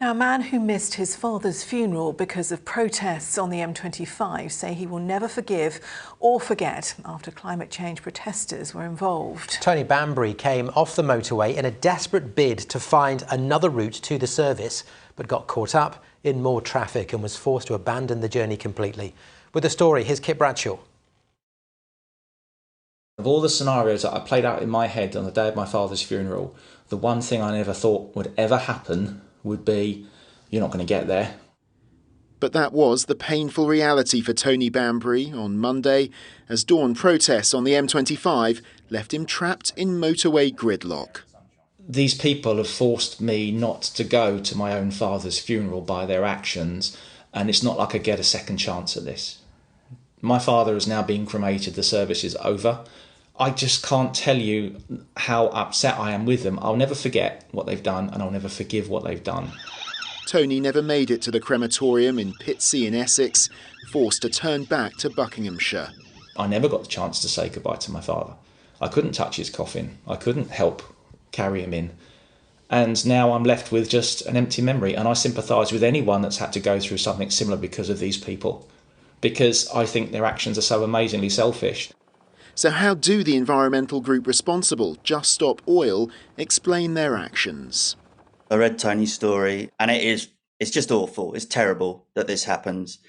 Now, a man who missed his father's funeral because of protests on the M25 say he will never forgive or forget after climate change protesters were involved. Tony Banbury came off the motorway in a desperate bid to find another route to the service, but got caught up in more traffic and was forced to abandon the journey completely. With the story, here's Kit Bradshaw. Of all the scenarios that I played out in my head on the day of my father's funeral, the one thing I never thought would ever happen would be, you're not going to get there. But that was the painful reality for Tony Banbury on Monday, as dawn protests on the M25 left him trapped in motorway gridlock. These people have forced me not to go to my own father's funeral by their actions, and it's not like I get a second chance at this. My father has now been cremated, the service is over. I just can't tell you how upset I am with them. I'll never forget what they've done, and I'll never forgive what they've done. Tony never made it to the crematorium in Pitsea in Essex, forced to turn back to Buckinghamshire. I never got the chance to say goodbye to my father. I couldn't touch his coffin. I couldn't help carry him in. And now I'm left with just an empty memory, and I sympathise with anyone that's had to go through something similar because of these people, because I think their actions are so amazingly selfish. So how do the environmental group responsible, Just Stop Oil, explain their actions? I read Tony's story, and it's just awful. It's terrible that this happens.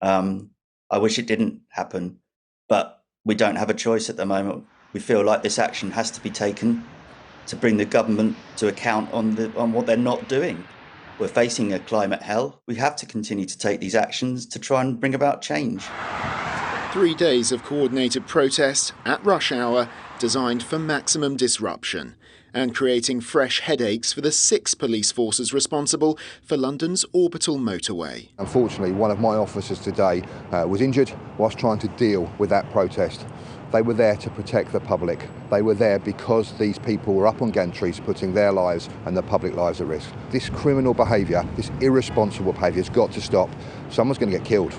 I wish it didn't happen, but we don't have a choice at the moment. We feel like this action has to be taken to bring the government to account on what they're not doing. We're facing a climate hell. We have to continue to take these actions to try and bring about change. 3 days of coordinated protest at rush hour, designed for maximum disruption and creating fresh headaches for the 6 police forces responsible for London's orbital motorway. Unfortunately, one of my officers today was injured whilst trying to deal with that protest. They were there to protect the public. They were there because these people were up on gantries putting their lives and the public lives at risk. This criminal behaviour, this irresponsible behaviour has got to stop. Someone's going to get killed.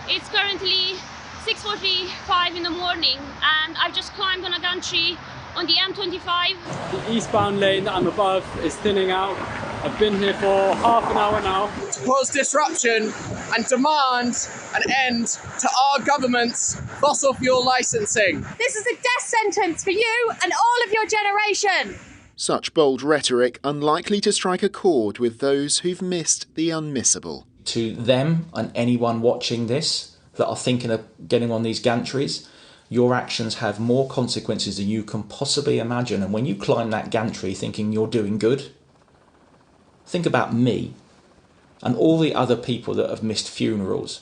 It's currently 6:45 in the morning and I've just climbed on a gantry on the M25. The eastbound lane that I'm above is thinning out. I've been here for half an hour now. To cause disruption and demand an end to our government's fossil fuel licensing. This is a death sentence for you and all of your generation. Such bold rhetoric unlikely to strike a chord with those who've missed the unmissable. To them and anyone watching this that are thinking of getting on these gantries, your actions have more consequences than you can possibly imagine. And when you climb that gantry thinking you're doing good, think about me and all the other people that have missed funerals.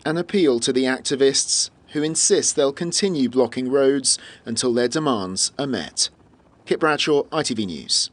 An appeal to the activists who insist they'll continue blocking roads until their demands are met. Kit Bradshaw, ITV News.